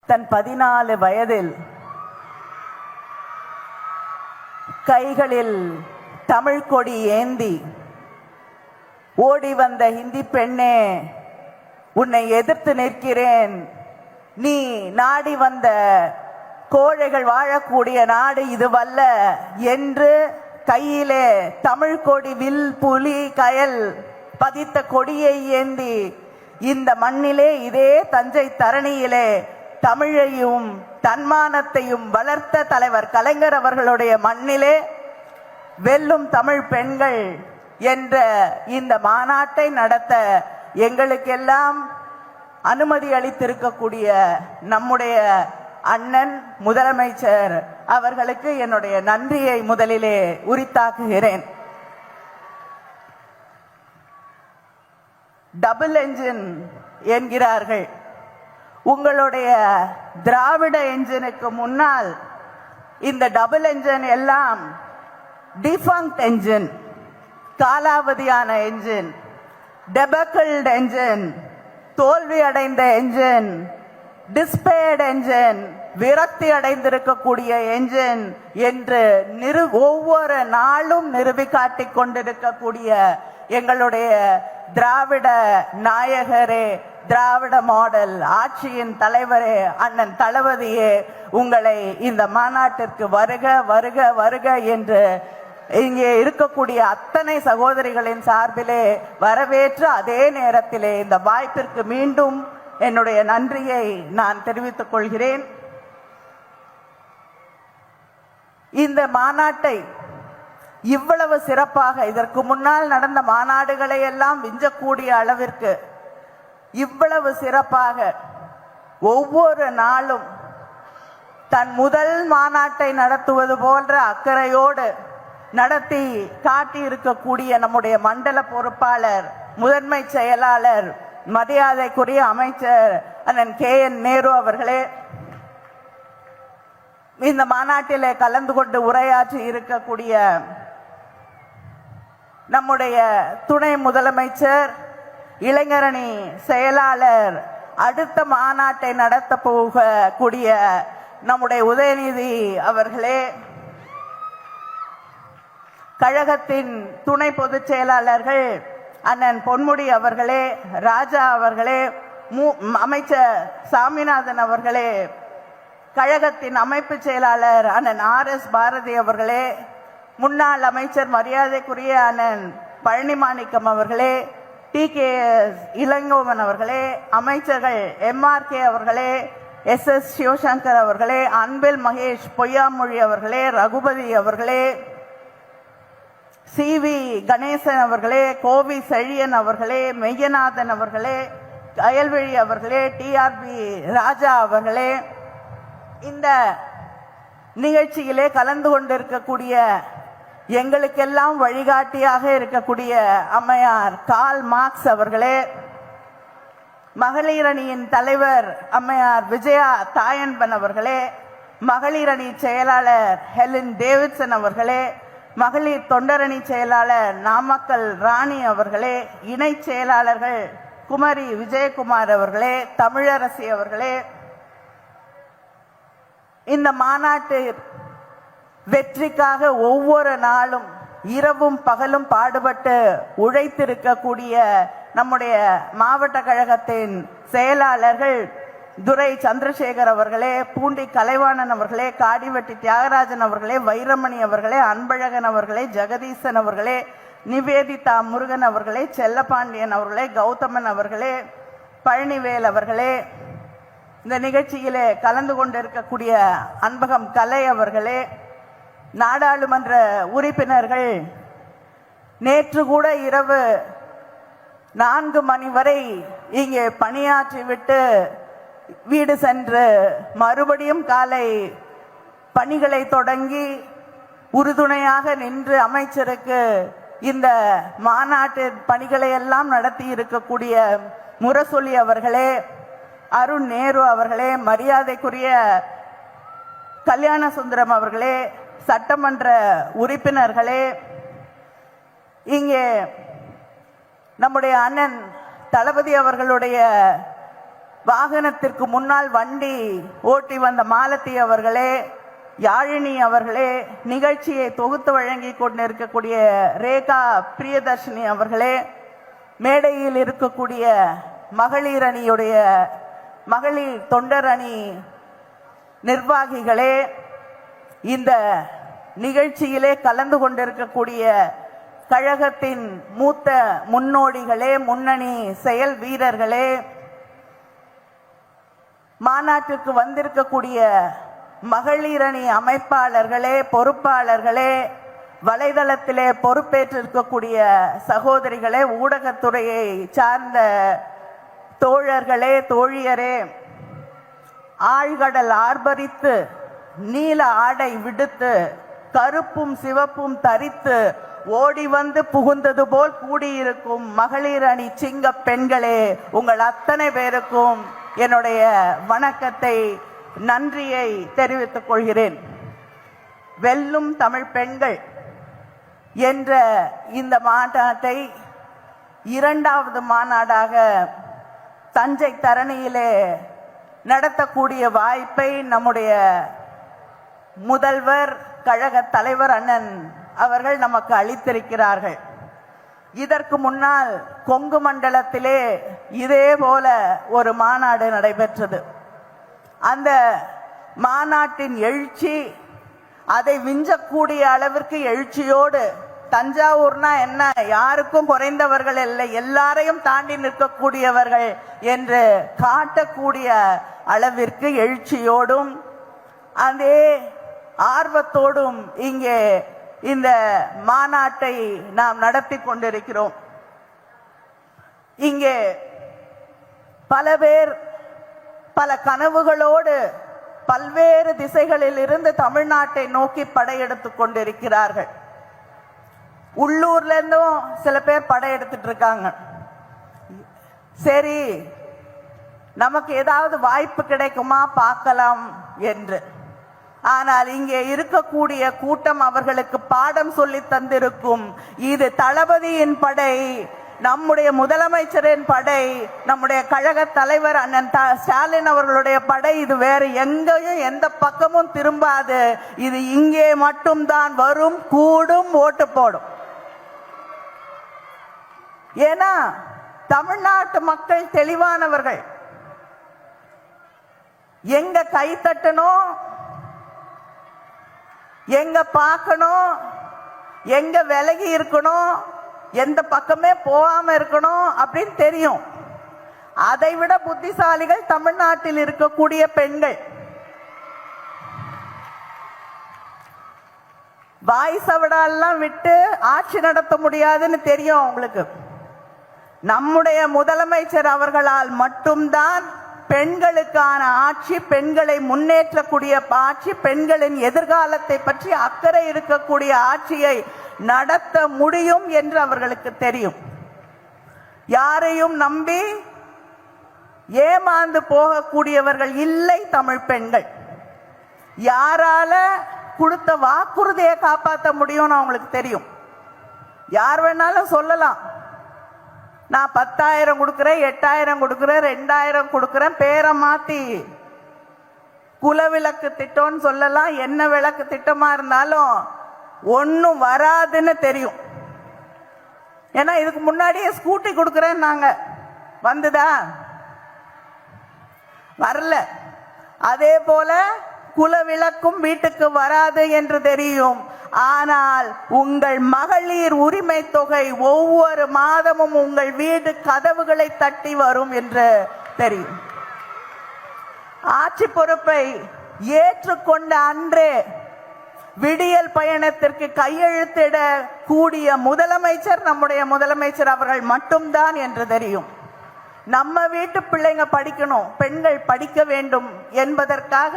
தன் 14 வயதில் கைகளில் தமிழ் கொடி ஏந்தி ஓடி வந்த ஹிந்தி பெண்ணே, உன்னை எதிர்த்து நிற்கிறேன். நீ நாடி வந்த கோழைகள் வாழக்கூடிய நாடு இதுவல்ல என்று கையிலே தமிழ் கொடி, வில், புலி, கயல் பதித்த கொடியை ஏந்தி இந்த மண்ணிலே, இதே தஞ்சை தரணியிலே தமிழையும் தன்மானத்தையும் வளர்த்த தலைவர் கலைஞர் அவர்களுடைய மண்ணிலே வெல்லும் தமிழ் பெண்கள் என்ற இந்த மாநாட்டை நடத்த எங்களுக்கெல்லாம் அனுமதி அளித்திருக்கக்கூடிய நம்முடைய அண்ணன் முதலமைச்சர் அவர்களுக்கு என்னுடைய நன்றியை முதலிலே உரித்தாக்குகிறேன். டபுள் என்ஜின் என்கிறார்கள். உங்களுடைய திராவிட என்ஜினுக்கு முன்னால் இந்த டபுள் என்ஜின் எல்லாம் டிஃபங்க்ட் என்ஜின், காலாவதியான என்ஜின், டெபக்கிள்ட் என்ஜின், தோல்வி அடைந்த என்ஜின், டிஸ்பேர்ட் என்ஜின், விரக்தி அடைந்திருக்கக்கூடிய என்ஜின் என்று ஒவ்வொரு நாளும் நிரூபிக்காட்டிக் கொண்டிருக்கக்கூடிய எங்களுடைய திராவிட நாயகரே, திராவிட மாடல் ஆட்சியின் தலைவரே, அண்ணன் தளபதியே, உங்களை இந்த மாநாட்டிற்கு வருக வருக வருக என்று இங்கே இருக்கக்கூடிய அத்தனை சகோதரிகளின் சார்பிலே வரவேற்று, அதே நேரத்திலே இந்த வாய்ப்பிற்கு மீண்டும் என்னுடைய நன்றியை நான் தெரிவித்துக் கொள்கிறேன். இந்த மாநாட்டை இவ்வளவு சிறப்பாக, இதற்கு முன்னால் நடந்த மாநாடுகளை எல்லாம் விஞ்சக்கூடிய அளவிற்கு இவ்வளவு சிறப்பாக ஒவ்வொரு நாளும் தன் முதல் மாநாட்டை நடத்துவது போன்ற அக்கறையோடு நடத்தி காட்டி இருக்கக்கூடிய நம்முடைய மண்டல பொறுப்பாளர், முதன்மை செயலாளர், மரியாதைக்குரிய அமைச்சர் அண்ணன் KN நேரு அவர்களே, இந்த மாநாட்டிலே கலந்து கொண்டு உரையாற்றி இருக்கக்கூடிய நம்முடைய துணை முதலமைச்சர், இளைஞரணி செயலாளர், அடுத்த மாநாட்டை நடத்த போகக்கூடிய நம்முடைய உதயநிதி அவர்களே, கழகத்தின் துணை பொதுச் செயலாளர்கள் அண்ணன் பொன்முடி அவர்களே, ராஜா அவர்களே, அமைச்சர் சாமிநாதன் அவர்களே, கழகத்தின் அமைப்பு செயலாளர் அண்ணன் RS பாரதி அவர்களே, முன்னாள் அமைச்சர் மரியாதைக்குரிய அண்ணன் பழனிமாணிக்கம் அவர்களே, TKS இளங்கோவன் அவர்களே, அமைச்சர்கள் MRK அவர்களே, SS சிவசங்கர் அவர்களே, அன்பில் மகேஷ் பொய்யாமொழி அவர்களே, ரகுபதி அவர்களே, CV கணேசன் அவர்களே, கோவி செழியன் அவர்களே, மெய்யநாதன் அவர்களே, அயல்வழி அவர்களே, TRB ராஜா அவர்களே, இந்த நிகழ்ச்சியிலே கலந்து கொண்டிருக்கக்கூடிய எங்களுக்கெல்லாம் வழிகாட்டியாக இருக்கக்கூடிய அம்மையார் கால் மார்க்ஸ் அவர்களே, மகளிர் அணியின் தலைவர் அம்மையார் விஜயா தாயன்பன் அவர்களே, மகளிர் அணி செயலாளர் ஹெலின் டேவிட்சன் அவர்களே, மகளிர் தொண்டரணி செயலாளர் நாமக்கல் ராணி அவர்களே, இணை செயலாளர்கள் குமரி விஜயகுமார் அவர்களே, தமிழரசி அவர்களே, இந்த மாநாட்டு வெற்றிக்காக ஒவ்வொரு நாளும் இரவும் பகலும் பாடுபட்டு உழைத்திருக்கக்கூடிய நம்முடைய மாவட்ட கழகத்தின் செயலாளர்கள் துரை சந்திரசேகர் அவர்களே, பூண்டி கலைவாணன் அவர்களே, காடிவெட்டி தியாகராஜன் அவர்களே, வைரமணி அவர்களே, அன்பழகன் அவர்களே, ஜெகதீசன் அவர்களே, நிவேதிதா முருகன் அவர்களே, செல்லப்பாண்டியன் அவர்களே, கௌதமன் அவர்களே, பழனிவேல் அவர்களே, இந்த நிகழ்ச்சியிலே கலந்து கொண்டிருக்கக்கூடிய அன்பகம் கலை அவர்களே, நாடாளுமன்ற உறுப்பினர்கள், நேற்று கூட இரவு 4 மணி வரை இங்கே பணியாற்றிவிட்டு வீடு சென்று மறுபடியும் காலை பணிகளை தொடங்கி உறுதுணையாக நின்று அமைச்சருக்கு இந்த மாநாட்டு பணிகளை எல்லாம் நடத்தி இருக்கக்கூடிய முரசொலி அவர்களே, அருண் நேரு அவர்களே, மரியாதைக்குரிய கல்யாண சுந்தரம் அவர்களே, சட்டமன்ற உறுப்பினர்களே, இங்கே நம்முடைய அண்ணன் தளபதி அவர்களுடைய வாகனத்திற்கு முன்னால் வண்டி ஓட்டி வந்த மாலதி அவர்களே, யாழினி அவர்களே, நிகழ்ச்சியை தொகுத்து வழங்கி கொண்டிருக்கக்கூடிய ரேகா பிரியதர்ஷினி அவர்களே, மேடையில் இருக்கக்கூடிய மகளிர் அணியுடைய மகளிர் தொண்டர் அணி நிர்வாகிகளே, இந்த நிகழ்ச்சியிலே கலந்து கொண்டிருக்கக்கூடிய கழகத்தின் மூத்த முன்னோடிகளே, முன்னணி செயல் வீரர்களே, மாநாட்டிற்கு வந்திருக்கக்கூடிய மகளிர் அணி அமைப்பாளர்களே, பொறுப்பாளர்களே, வலைதளத்திலே பொறுப்பேற்றிருக்கக்கூடிய சகோதரிகளே, ஊடகத்துறையை சார்ந்த தோழர்களே, தோழியரே, ஆழ்கடல் ஆர்ப்பரித்து நீல ஆடை விடுத்து கருப்பும் சிவப்பும் தரித்து ஓடி வந்து புகுந்தது போல் கூடியிருக்கும் மகளிர் அணி சிங்க பெண்களே, உங்கள் அத்தனை பேருக்கும் என்னுடைய வணக்கத்தை, நன்றியை தெரிவித்துக் கொள்கிறேன். வெல்லும் தமிழ் பெண்கள் என்ற இந்த மாநாட்டை இரண்டாவது மாநாடாக தஞ்சை தரணியிலே நடத்தக்கூடிய வாய்ப்பை நம்முடைய முதல்வர், கழக தலைவர் அண்ணன் அவர்கள் நமக்கு அளித்திருக்கிறார்கள். இதற்கு முன்னால் கொங்கு மண்டலத்திலே இதே போல ஒரு மாநாடு நடைபெற்றது. அந்த மாநாட்டின் எழுச்சி அதை விஞ்சக்கூடிய அளவிற்கு எழுச்சியோடு, தஞ்சாவூர்னா என்ன, யாருக்கும் குறைந்தவர்கள் இல்லை, எல்லாரையும் தாண்டி நிற்கக்கூடியவர்கள் என்று காட்டக்கூடிய அளவிற்கு எழுச்சியோடும் அதே ஆர்வத்தோடும் இங்கே இந்த மாநாட்டை நாம் நடத்தி கொண்டிருக்கிறோம். இங்கே பல பேர் பல கனவுகளோடு பல்வேறு திசைகளில் இருந்து தமிழ்நாட்டை நோக்கி படையெடுத்துக் கொண்டிருக்கிறார்கள். உள்ளூர்ல இருந்தும் சில பேர் படையெடுத்துட்டு இருக்காங்க. சரி, நமக்கு ஏதாவது வாய்ப்பு கிடைக்குமா பார்க்கலாம் என்று. ஆனால் இங்கே இருக்கக்கூடிய கூட்டம் அவர்களுக்கு பாடம் சொல்லி தந்திருக்கும். இது தளபதியின் படை, நம்முடைய முதலமைச்சரின் படை, நம்முடைய கழக தலைவர் அண்ணன் ஸ்டாலின் அவர்களுடைய படை. இது வேற எங்கேயும் எந்த பக்கமும் திரும்பாது. இது இங்கே மட்டும்தான் வரும், கூடும், ஓட்டு போடும். ஏன்னா தமிழ்நாட்டு மக்கள் தெளிவானவர்கள். எங்க கை தட்டணும், எங்க பார்க்கணும், எங்க விலகி இருக்கணும், எந்த பக்கமே போகாம இருக்கணும் அப்படின்னு தெரியும். அதை விட புத்திசாலிகள் தமிழ்நாட்டில் இருக்கக்கூடிய பெண்கள். வாய் சவடாலாம் விட்டு ஆட்சி நடத்த முடியாதுன்னு தெரியும் உங்களுக்கு. நம்முடைய முதலமைச்சர் அவர்களால் மட்டும்தான் பெண்களுக்கான ஆட்சி, பெண்களை முன்னேற்றக்கூடிய ஆட்சி, பெண்களின் எதிர்காலத்தை பற்றி அக்கறை இருக்கக்கூடிய ஆட்சியை நடத்த முடியும் என்று அவர்களுக்கு தெரியும். யாரையும் நம்பி ஏமாந்து போகக்கூடியவர்கள் இல்லை தமிழ் பெண்கள். யாரால கொடுத்த வாக்குறுதியை காப்பாற்ற முடியும்னு அவங்களுக்கு தெரியும். யார் வேணாலும் சொல்லலாம், நான் 10,000 கொடுக்கிறேன், 8,000 கொடுக்கிறேன், 2,000 கொடுக்கிறேன், பேரை மாத்தி குலவிளக்கு திட்டம்னு சொல்லலாம். என்ன விளக்கு திட்டமா இருந்தாலும் ஒன்னும் வராதுன்னு தெரியும். ஏன்னா இதுக்கு முன்னாடியே ஸ்கூட்டி கொடுக்கிறேன் நாங்க, வந்துதா? வரல. அதே போல குலவிளக்கும் வீட்டுக்கு வராது என்று தெரியும். ஆனால் உங்கள் மகளிர் உரிமை தொகை ஒவ்வொரு மாதமும் உங்கள் வீடு கதவுகளை தட்டி வரும் என்று தெரியும். ஆட்சி பொறுப்பை ஏற்றுக்கொண்ட அன்றே விடியல் பயணத்திற்கு கையெழுத்திட கூடிய முதலமைச்சர் நம்முடைய முதலமைச்சர் அவர்கள் மட்டும்தான் என்று தெரியும். நம்ம வீட்டு பிள்ளைங்க படிக்கணும், பெண்கள் படிக்க வேண்டும் என்பதற்காக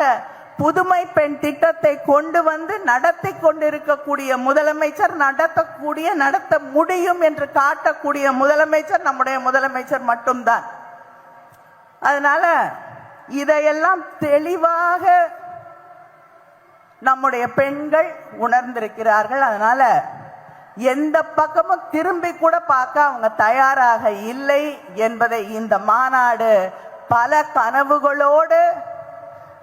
புதுமை பெண் திட்டத்தை கொண்டு வந்து நடத்தி கொண்டிருக்கக்கூடிய முதலமைச்சர், நடத்த முடியும் என்று காட்டக்கூடிய முதலமைச்சர் நம்முடைய முதலமைச்சர் மட்டும்தான். அதனால இதையெல்லாம் தெளிவாக நம்முடைய பெண்கள் உணர்ந்திருக்கிறார்கள். அதனால எந்த பக்கமும் திரும்பி கூட பார்க்க அவங்க தயாராக இல்லை என்பதை இந்த மாநாடு பல கனவுகளோடு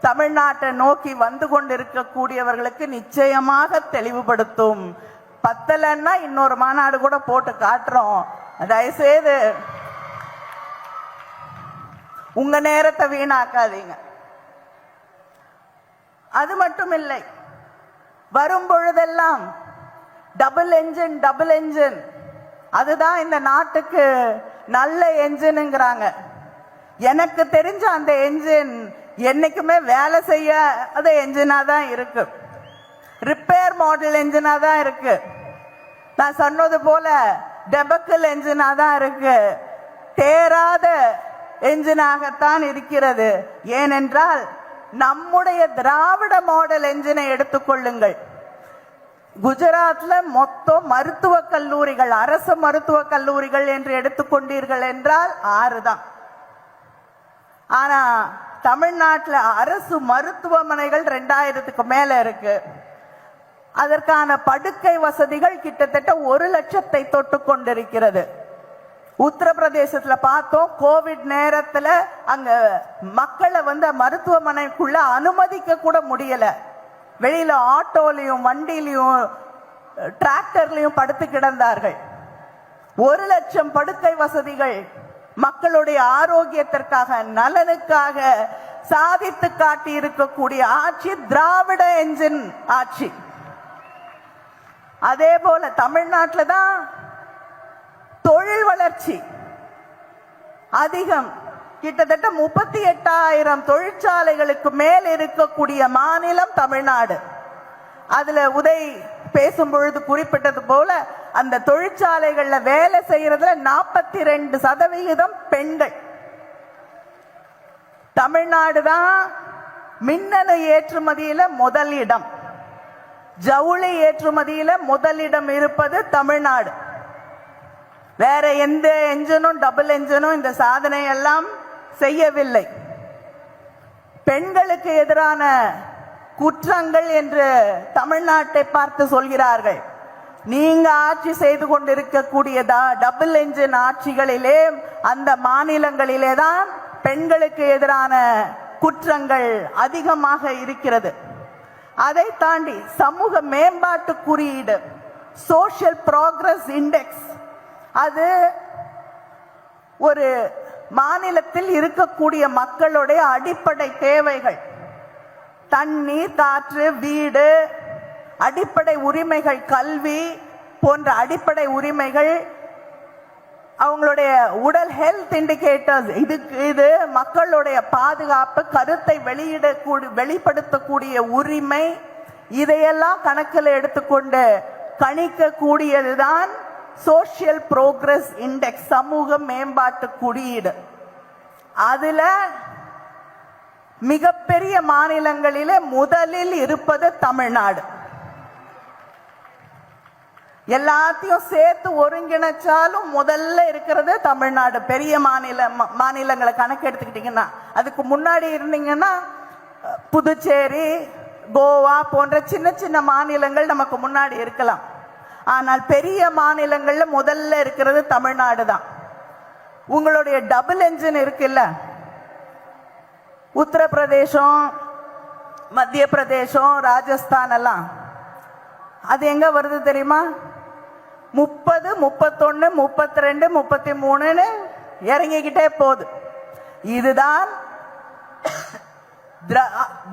தமிழ்நாட்டை நோக்கி வந்து கொண்டிருக்கக்கூடியவர்களுக்கு நிச்சயமாக தெளிவுபடுத்தும். பத்தலன்னா இன்னொரு மாநாடு கூட போட்டு காட்டுறோம். தயவுசெய்து உங்க நேரத்தை வீணாக்காதீங்க. அது மட்டும் இல்லை, வரும் பொழுதெல்லாம் டபுள் என்ஜின் அதுதான் இந்த நாட்டுக்கு நல்ல என்ஜினுங்கிறாங்க. எனக்கு தெரிஞ்ச அந்த என்ஜின் என்னைக்குமே வேலை செய்ய அது என்ஜினா தான் இருக்கு, ரிப்பேர் மாடல் என்ஜினா தான் இருக்கு. நான் சொன்னது போல டெபக்கல் என்ஜினா தான் இருக்கு, தேராத என்ஜினாகத்தான் இருக்கிறது. ஏனென்றால் நம்முடைய திராவிட மாடல் என்ஜினை எடுத்துக்கொள்ளுங்கள். குஜராத்ல மொத்தம் மருத்துவக் கல்லூரிகள், அரசு மருத்துவக் கல்லூரிகள் என்று எடுத்துக்கொண்டீர்கள் என்றால் 6 தான். ஆனா தமிழ்நாட்டில் அரசு மருத்துவமனைகள் 2000க்கு மேல இருக்கு. அதற்கான படுக்கை வசதிகள் கிட்டத்தட்ட 1 லட்சத்தை தொட்டு கொண்டிருக்கிறது. உத்தரப்பிரதேசத்துல பார்த்தோம், கோவிட் நேரத்துல அங்க மக்களை மருத்துவமனைக்குள்ள அனுமதிக்க கூட முடியல. வெளியில ஆட்டோலையும் வண்டிலையும் டிராக்டர்லையும் படுத்து கிடந்தார்கள். 1 லட்சம் படுக்கை வசதிகள் மக்களுடைய ஆரோக்கியத்திற்காக, நலனுக்காக சாதித்து காட்டி இருக்கக்கூடிய ஆட்சி திராவிட என்ஜின் ஆட்சி. அதே போல தமிழ்நாட்டில் தான் தொழில் வளர்ச்சி அதிகம். கிட்டத்தட்ட 38,000 தொழிற்சாலைகளுக்கு மேல் இருக்கக்கூடிய மாநிலம் தமிழ்நாடு. அதுல உதய் பேசும் பொழுது குறிப்பிட்டது போல அந்த தொழிற்சாலைகள்ல வேலை செய்யறதுல 42% பெண்கள். தமிழ்நாடு தான் மின்னணு ஏற்றுமதியில முதலிடம், ஜவுளி ஏற்றுமதியில முதலிடம் இருப்பது தமிழ்நாடு. வேற எந்த என்ஜினும் டபுள் என்ஜினும் இந்த சாதனை எல்லாம் செய்யவில்லை. பெண்களுக்கு எதிரான குற்றங்கள் என்று தமிழ்நாட்டை பார்த்து சொல்கிறார்கள். நீங்க ஆட்சி செய்து கொண்டிருக்கக்கூடிய டபுள் என்ஜின் ஆட்சிகளிலே, அந்த மாநிலங்களிலே தான் பெண்களுக்கு எதிரான குற்றங்கள் அதிகமாக இருக்கிறது. அதை தாண்டி சமூக மேம்பாட்டு குறியீடு, சோஷியல் ப்ராக்ரஸ் இண்டெக்ஸ், அது ஒரு மாநிலத்தில் இருக்கக்கூடிய மக்களுடைய அடிப்படை தேவைகள், தண்ணீர், காற்று, வீடு, அடிப்படை உரிமைகள், கல்வி போன்ற அடிப்படை உரிமைகள், அவங்களுடைய உடல் ஹெல்த் இண்டிகேட்டர்ஸ், இது மக்களுடைய பாதுகாப்பு, கருத்தை வெளிப்படுத்தக்கூடிய உரிமை, இதையெல்லாம் கணக்கில் எடுத்துக்கொண்டு கணிக்கக்கூடியதுதான் சோஷியல் ப்ரோக்ரஸ் இண்டெக்ஸ், சமூக மேம்பாட்டு குறியீடு. அதுல மிகப்பெரிய மாநிலங்களிலே முதலில் இருப்பது தமிழ்நாடு. எல்லாத்தையும் சேர்த்து ஒருங்கிணைச்சாலும் முதல்ல இருக்கிறது தமிழ்நாடு. பெரிய மாநிலங்களை கணக்கு எடுத்துக்கிட்டீங்கன்னா, அதுக்கு முன்னாடி இருந்தீங்கன்னா புதுச்சேரி, கோவா போன்ற சின்ன சின்ன மாநிலங்கள் நமக்கு முன்னாடி இருக்கலாம். ஆனால் பெரிய மாநிலங்கள்ல முதல்ல இருக்கிறது தமிழ்நாடு தான். உங்களுடைய டபுள் என்ஜின் இருக்குல்ல, உத்தரப்பிரதேசம், மத்திய பிரதேசம், ராஜஸ்தான் எல்லாம், அது எங்க வருது தெரியுமா? 30, 31, 32, 33 இறங்கிக்கிட்டே போகுது. இதுதான்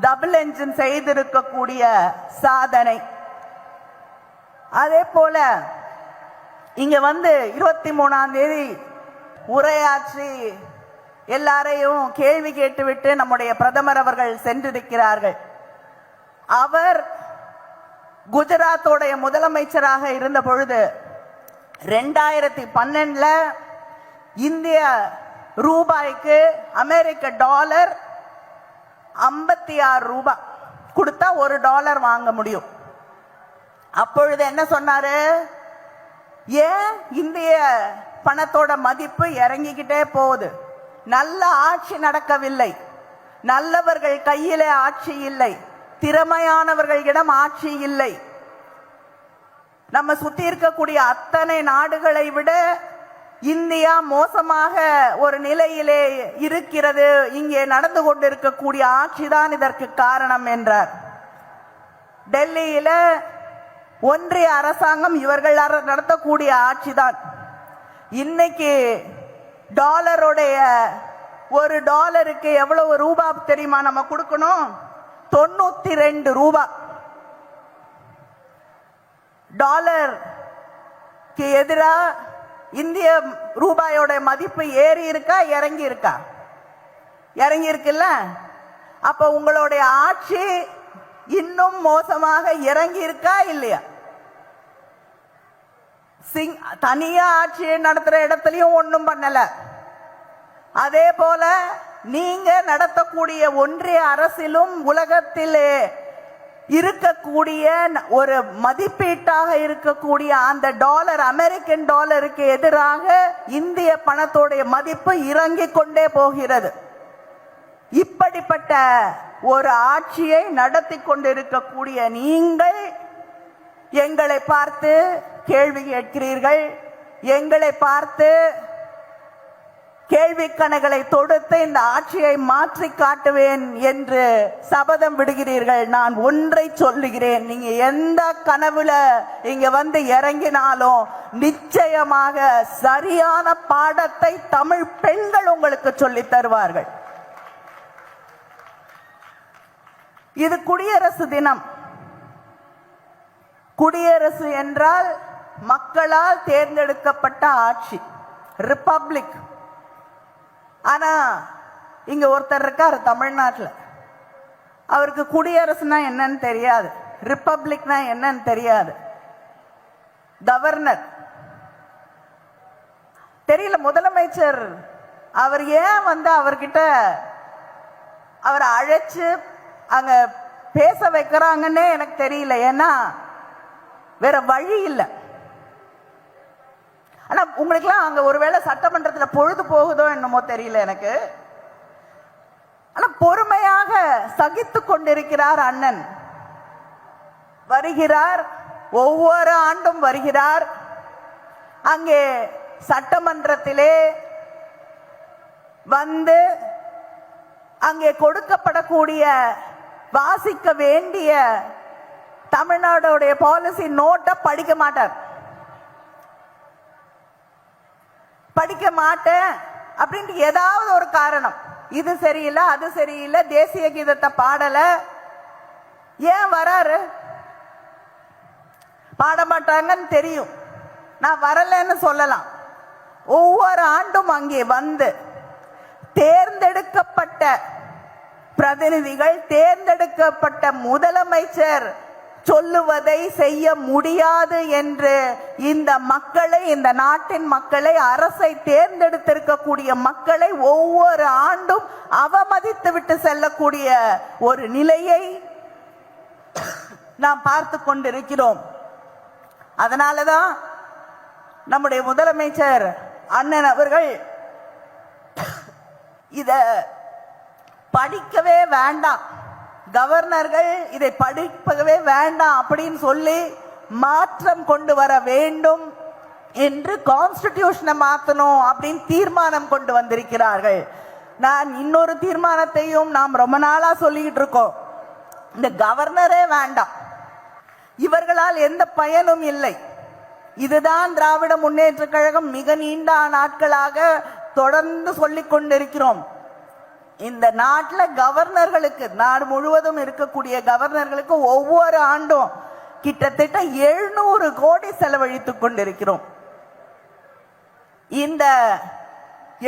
டபுள் என்ஜின் செய்திருக்கக்கூடிய சாதனை. அதே போல இங்க 23ஆம் தேதி உரையாற்றி எல்லாரையும் கேள்வி கேட்டுவிட்டு நம்முடைய பிரதமர் அவர்கள் சென்றிருக்கிறார்கள். அவர் குஜராத்தோடைய முதலமைச்சராக இருந்த பொழுது 2012 இந்திய ரூபாய்க்கு அமெரிக்க டாலர் 56 ரூபாய் கொடுத்தா $1 வாங்க முடியும். அப்பொழுது என்ன சொன்னாரு? ஏன் இந்திய பணத்தோட மதிப்பு இறங்கிக்கிட்டே போகுது, நல்ல ஆட்சி நடக்கவில்லை, நல்லவர்கள் கையிலே ஆட்சி இல்லை, திறமையானவர்களிடம் ஆட்சி இல்லை, நம்ம சுத்தி இருக்கக்கூடிய அத்தனை நாடுகளை விட இந்தியா மோசமாக ஒரு நிலையிலே இருக்கிறது, இங்கே நடந்து கொண்டிருக்கக்கூடிய ஆட்சிதான் இதற்கு காரணம் என்றார். டெல்லியில ஒன்றிய அரசாங்கம் இவர்கள் நடத்தக்கூடிய ஆட்சிதான். இன்னைக்கு டாலருடைய ஒரு டாலருக்கு எவ்வளவு ரூபா தெரியுமா நம்ம கொடுக்கணும்? 92 ரூபாய். டாலருக்கு எதிராக இந்திய ரூபாயோட மதிப்பு ஏறி இருக்கா இறங்கி இருக்கா? இறங்கி இருக்குல்ல. அப்ப உங்களுடைய ஆட்சி இன்னும் மோசமாக இறங்கி இருக்கா இல்லையா? தனியா ஆட்சி நடத்துற இடத்துலயும் ஒண்ணும் பண்ணல. அதே போல நீங்க நடத்தக்கூடிய ஒன்றிய அரசிலும் உலகத்திலே இருக்கக்கூடிய ஒரு மதிப்பீட்டாக இருக்கக்கூடிய அந்த டாலர், அமெரிக்கன் டாலருக்கு எதிராக இந்திய பணத்தோடைய மதிப்பு இறங்கிக் கொண்டே போகிறது. இப்படிப்பட்ட ஒரு ஆட்சியை நடத்தி கொண்டிருக்கக்கூடிய நீங்கள் எங்களை பார்த்து கேள்வி கேட்கிறீர்கள், எங்களை பார்த்து கேள்வி கணைகளை தொடுத்து இந்த ஆட்சியை மாற்றி காட்டுவேன் என்று சபதம் விடுகிறீர்கள். நான் ஒன்றை சொல்லுகிறேன், நீங்க எந்த கனவுல இங்க வந்து இறங்கினாலும் நிச்சயமாக சரியான பாடத்தை தமிழ் பெண்கள் உங்களுக்கு சொல்லி தருவார்கள். இது குடியரசு தினம். குடியரசு என்றால் மக்களால் தேர்ந்தெடுக்கப்பட்ட ஆட்சி, ரிப்பப்ளிக். ஆனா இங்க ஒருத்தர் இருக்காரு தமிழ்நாட்டில், அவருக்கு குடியரசுனா என்னன்னு தெரியாது, ரிப்பப்ளிக்னா என்னன்னு தெரியாது. கவர்னர் தெரியல, முதலமைச்சர் அவர் ஏன் வந்து அவர்கிட்ட அவரை அழைச்சு அங்க பேச வைக்கிறாங்கன்னே எனக்கு தெரியல. ஏன்னா வேற வழி இல்லை. ஆனா உங்களுக்குலாம் அங்க ஒருவேளை சட்டமன்றத்தில் பொழுது போகுதோ என்னமோ தெரியல எனக்கு. ஆனா பொறுமையாக சகித்து கொண்டிருக்கிறார் அண்ணன். வருகிறார், ஒவ்வொரு ஆண்டும் வருகிறார். அங்கே சட்டமன்றத்திலே வந்து அங்கே கொடுக்கப்படக்கூடிய வாசிக்க வேண்டிய தமிழ்நாடுடைய பாலிசி நோட்டை படிக்க மாட்டார். படிக்க மாட்டேன் அப்படின்ட்டு ஏதாவது ஒரு காரணம், இது சரியில்லை அது சரியில்லை, தேசிய கீதத்தை பாடல. ஏன் வராரு? பாட மாட்டாங்கன்னு தெரியும், நான் வரலன்னு சொல்லலாம். ஒவ்வொரு ஆண்டும் அங்கே வந்து தேர்ந்தெடுக்கப்பட்ட பிரதிநிதிகள், தேர்ந்தெடுக்கப்பட்ட முதலமைச்சர் சொல்லுவதை செய்ய முடியாது என்று இந்த மக்களை, இந்த நாட்டின் மக்களை, அரசை தேர்ந்தெடுத்திருக்கக்கூடிய மக்களை ஒவ்வொரு ஆண்டும் அவமதித்து விட்டு செல்லக்கூடிய ஒரு நிலையை நாம் பார்த்து கொண்டிருக்கிறோம். அதனாலதான் நம்முடைய முதலமைச்சர் அண்ணன் அவர்கள் இத படிக்கவே வேண்டாம், கவர்னர்கள் இதை படிக்கவே வேண்டாம் அப்படின்னு சொல்லி மாற்றம் கொண்டு வர வேண்டும் என்று கான்ஸ்டிடியூஷனை மாற்றணும் அப்படின்னு தீர்மானம் கொண்டு வந்திருக்கிறார்கள். நான் இன்னொரு தீர்மானத்தையும் நாம் ரொம்ப நாளா சொல்லிட்டு இருக்கோம், இந்த கவர்னரே வேண்டாம், இவர்களால் எந்த பயனும் இல்லை. இதுதான் திராவிட முன்னேற்ற கழகம் மிக நீண்ட நாட்களாக தொடர்ந்து சொல்லிக் கொண்டிருக்கிறோம். இந்த நாட்டில் கவர்னர்களுக்கு, நாடு முழுவதும் இருக்கக்கூடிய கவர்னர்களுக்கு ஒவ்வொரு ஆண்டும் கிட்டத்தட்ட 700 கோடி செலவழித்துக் கொண்டிருக்கிறோம். இந்த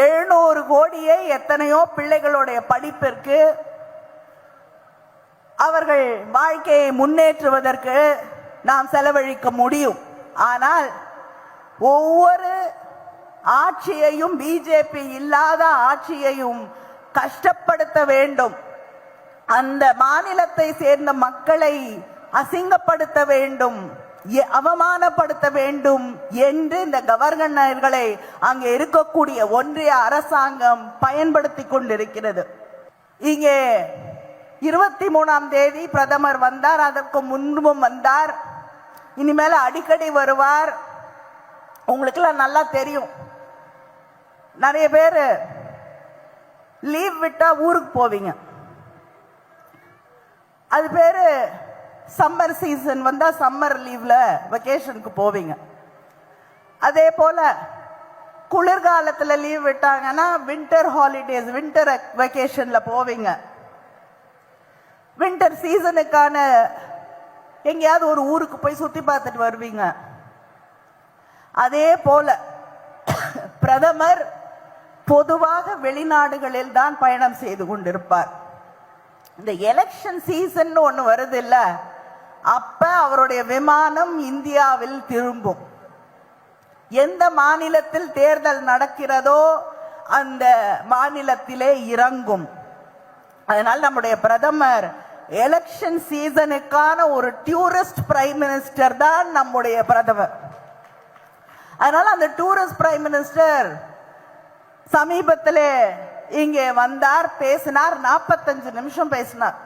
700 கோடியை எத்தனையோ பிள்ளைகளுடைய படிப்பிற்கு, அவர்கள் வாழ்க்கையை முன்னேற்றுவதற்கு நாம் செலவழிக்க முடியும். ஆனால் ஒவ்வொரு ஆட்சியையும், பிஜேபி இல்லாத ஆட்சியையும் கஷ்டப்படுத்த வேண்டும், அந்த மாநிலத்தை சேர்ந்த மக்களை அசிங்கப்படுத்த வேண்டும், அவமானப்படுத்த வேண்டும் என்று இந்த கவர்னர்களை அங்கே இருக்கக்கூடிய ஒன்றிய அரசாங்கம் பயன்படுத்தி கொண்டிருக்கிறது. இங்கே 23ஆம் தேதி பிரதமர் வந்தார், அதற்கு முன்பும் வந்தார், இனிமேல் அடிக்கடி வருவார். உங்களுக்கெல்லாம் நல்லா தெரியும், நிறைய பேர் லீவ் விட்டா ஊருக்கு போவீங்க. அது பேரு சம்மர் சீசன் வந்தா சம்மர் லீவ்ல வெக்கேஷனுக்கு போவீங்க. அதே போல குளிர்காலத்துல லீவ் விட்டாங்கன்னா வின்டர் ஹாலிடேஸ், வின்டர் வெக்கேஷன்ல போவீங்க. வின்டர் சீசனுக்கான எங்கேயாவது ஒரு ஊருக்கு போய் சுத்தி பார்த்துட்டு வருவீங்க. அதே போல பிரதமர் பொதுவாக வெளிநாடுகளில் தான் பயணம் செய்து கொண்டிருப்பார். இந்த எலெக்ஷன் சீசன் ஒண்ணு வருது இல்ல, அப்ப அவருடைய விமானம் இந்தியாவில் திரும்பும். எந்த மாநிலத்தில் தேர்தல் நடக்கிறதோ அந்த மாநிலத்திலே இறங்கும். அதனால் நம்முடைய பிரதமர் எலெக்ஷன் சீசனுக்கான ஒரு டூரிஸ்ட் பிரைம் மினிஸ்டர் தான் நம்முடைய பிரதமர். அதனால அந்த டூரிஸ்ட் பிரைம் மினிஸ்டர் சமீபத்திலே இங்கே வந்தார், பேசினார். 45 நிமிஷம் பேசினார்.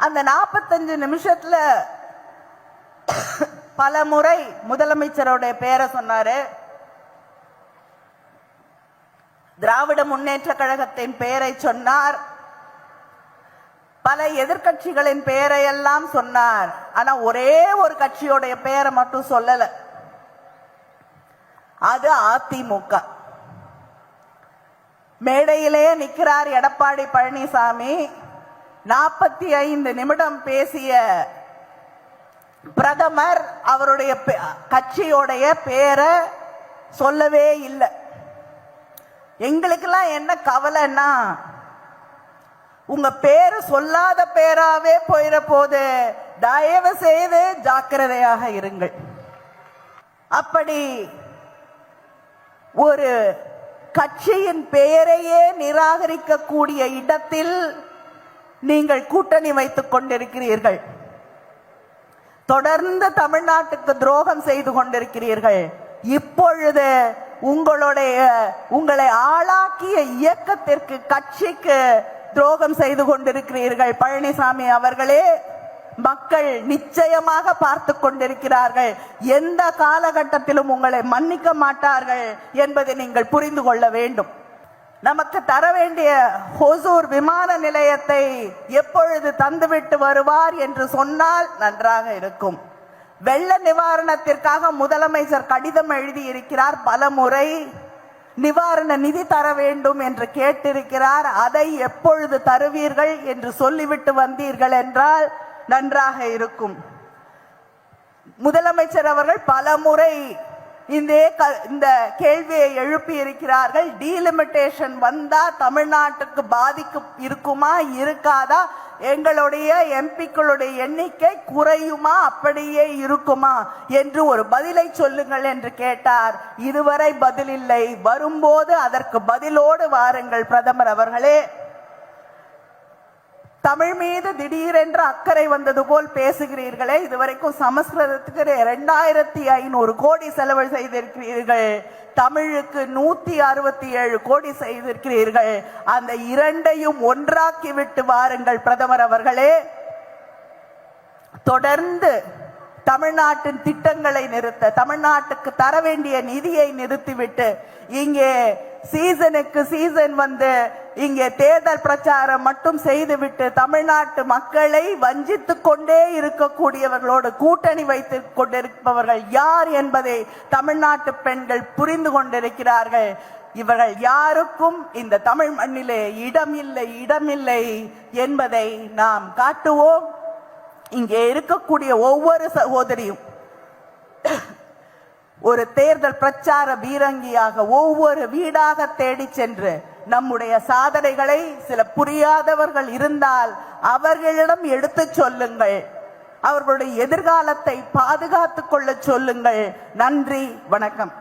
அந்த 45 நிமிஷத்துல பல முறை முதலமைச்சருடைய பேரை சொன்னாரு, திராவிட முன்னேற்ற கழகத்தின் பெயரை சொன்னார், பல எதிர்கட்சிகளின் பெயரை எல்லாம் சொன்னார். ஆனா ஒரே ஒரு கட்சியோடைய பெயரை மட்டும் சொல்லல, அது அதிமுக. மேடையிலே நிற்கிறார் எடப்பாடி பழனிசாமி. 45 நிமிடம் பேசிய பிரதமர் அவருடைய கட்சியோடைய பேரை சொல்லவே இல்லை. எங்களுக்கெல்லாம் என்ன கவலைன்னா, உங்க பேரு சொல்லாத பேராவே போயிட போது, தயவு செய்து ஜாக்கிரதையாக இருங்கள். அப்படி ஒரு கட்சியின் பெயரையே நிராகரிக்கக்கூடிய இடத்தில் நீங்கள் கூட்டணி வைத்துக் கொண்டிருக்கிறீர்கள். தொடர்ந்து தமிழ்நாட்டுக்கு துரோகம் செய்து கொண்டிருக்கிறீர்கள். இப்பொழுது உங்களை ஆளாக்கிய இயக்கத்திற்கு, கட்சிக்கு துரோகம் செய்து கொண்டிருக்கிறீர்கள். பழனிசாமி அவர்களே, மக்கள் நிச்சயமாக பார்த்து கொண்டிருக்கிறார்கள். எந்த காலகட்டத்திலும் உங்களை மன்னிக்க மாட்டார்கள் என்பதை நீங்கள் புரிந்து கொள்ள வேண்டும். நமக்கு தர வேண்டிய ஹொசூர் விமான நிலையத்தை எப்பொழுது தந்துவிட்டு வருவார் என்று சொன்னால் நன்றாக இருக்கும். வெள்ள நிவாரணத்திற்காக முதலமைச்சர் கடிதம் எழுதி இருக்கிறார். பல முறை நிவாரண நிதி தர வேண்டும் என்று கேட்டிருக்கிறார். அதை எப்பொழுது தருவீர்கள் என்று சொல்லிவிட்டு வந்தீர்கள் என்றால் நன்றாக இருக்கும். முதலமைச்சர் அவர்கள் பல முறை இந்த கேள்வியை எழுப்பி இருக்கிறார்கள். டீலிமிட்டேஷன் வந்தா தமிழ்நாட்டுக்கு பாதிக்கு இருக்குமா இருக்காதா, எங்களுடைய எம்பிக்களுடைய எண்ணிக்கை குறையுமா அப்படியே இருக்குமா என்று ஒரு பதிலை சொல்லுங்கள் என்று கேட்டார். இதுவரை பதில் இல்லை. வரும்போது அதற்கு பதிலோடு வாருங்கள் பிரதமர் அவர்களே. தமிழ் மீது திடீரென்று அக்கறை வந்தது போல் பேசுகிறீர்களே. இதுவரைக்கும் சமஸ்கிருதத்துக்கு 2500 கோடி செலவு செய்திருக்கிறீர்கள். தமிழுக்கு 167 கோடி செய்திருக்கிறீர்கள். அந்த இரண்டையும் ஒன்றாக்கி விட்டு வாருங்கள் பிரதமர் அவர்களே. தொடர்ந்து தமிழ்நாட்டின் திட்டங்களை நிறுத்த, தமிழ்நாட்டுக்கு தர வேண்டிய நிதியை நிறுத்திவிட்டு, இங்கே சீசனுக்கு சீசன் வந்து இங்கே தேர்தல் பிரச்சாரம் மட்டும் செய்துவிட்டு தமிழ்நாட்டு மக்களை வஞ்சித்துக் கொண்டே இருக்கக்கூடியவர்களோடு கூட்டணி வைத்துக் கொண்டிருப்பவர்கள் யார் என்பதை தமிழ்நாட்டு பெண்கள் புரிந்து கொண்டிருக்கிறார்கள். இவர்கள் யாருக்கும் இந்த தமிழ் மண்ணிலே இடமில்லை என்பதை நாம் காட்டுவோம். இங்கே இருக்கக்கூடிய ஒவ்வொரு சகோதரியும் ஒரு தேர்தல் பிரச்சார பீரங்கியாக ஒவ்வொரு வீடாக தேடி சென்று நம்முடைய சாதனைகளை, சில புரியாதவர்கள் இருந்தால் அவர்களிடம் எடுத்து சொல்லுங்கள். அவர்களுடைய எதிர்காலத்தை பாதுகாத்துக் கொள்ள சொல்லுங்கள். நன்றி, வணக்கம்.